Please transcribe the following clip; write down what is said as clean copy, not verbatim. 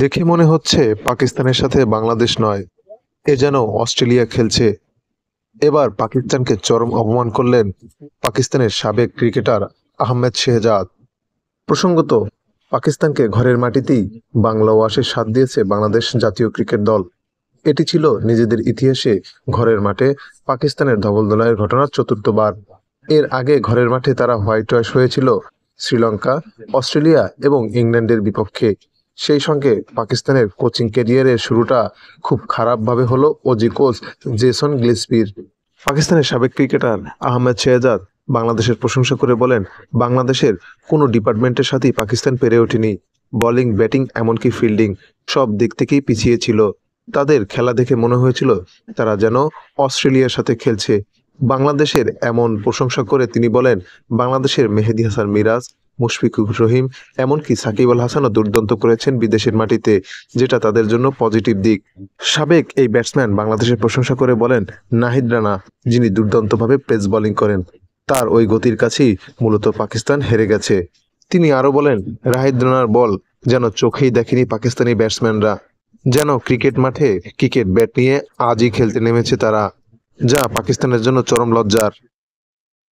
দেখে মনে হচ্ছে পাকিস্তানের সাথে বাংলাদেশ নয়, এ যেন অস্ট্রেলিয়া খেলছে। এবার পাকিস্তানকে চরম অপমান করলেন পাকিস্তানের সাবেক ক্রিকেটার আহমেদ শেহজাদ। প্রসঙ্গত, পাকিস্তানকে ঘরের মাটিতেই বাংলা ওয়াশের স্বাদ দিয়েছে বাংলাদেশ জাতীয় ক্রিকেট দল। এটি ছিল নিজেদের ইতিহাসে ঘরের মাঠে পাকিস্তানের ধবলধোলাইয়ের ঘটনার চতুর্থবার। এর আগে ঘরের মাঠে তারা হোয়াইট ওয়াশ হয়েছিল শ্রীলঙ্কা, অস্ট্রেলিয়া এবং ইংল্যান্ডের বিপক্ষে। সেই সঙ্গে পাকিস্তানের কোচিং ক্যারিয়ারের শুরুটা খুব খারাপভাবে হলো অজি কোচ জেসন গ্লিসবির। পাকিস্তানের সাবেক ক্রিকেটার আহমেদ শেহজাদ বাংলাদেশের প্রশংসা করে বলেন, বাংলাদেশের কোনো ডিপার্টমেন্টের সাথেই পাকিস্তান পেরে ওঠেনি। বোলিং, ব্যাটিং, এমনকি ফিল্ডিং সব দিক থেকেই পিছিয়ে ছিল। তাদের খেলা দেখে মনে হয়েছিল তারা যেন অস্ট্রেলিয়ার সাথে খেলছে। বাংলাদেশের এমন প্রশংসা করে তিনি বলেন, বাংলাদেশের মেহেদী হাসান মিরাজ, মুশফিকুর রহিম, এমনকি সাকিব আল হাসানও দুর্দান্ত করেছেন বিদেশের মাটিতে, যেটা তাদের জন্য পজিটিভ দিক। সাবেক এই ব্যাটসম্যান বাংলাদেশের প্রশংসা করে বলেন, নাহিদ রানা, যিনি দুর্দান্তভাবে পেস বোলিং করেন, তার ওই গতির কাছেই মূলত পাকিস্তান হেরে গেছে। তিনি আরো বলেন, রাহিদ রানার বল যেন চোখেই দেখেনি পাকিস্তানি ব্যাটসম্যানরা। যেন ক্রিকেট মাঠে ক্রিকেট ব্যাট নিয়ে আজই খেলতে নেমেছে তারা, যা পাকিস্তানের জন্য চরম লজ্জার।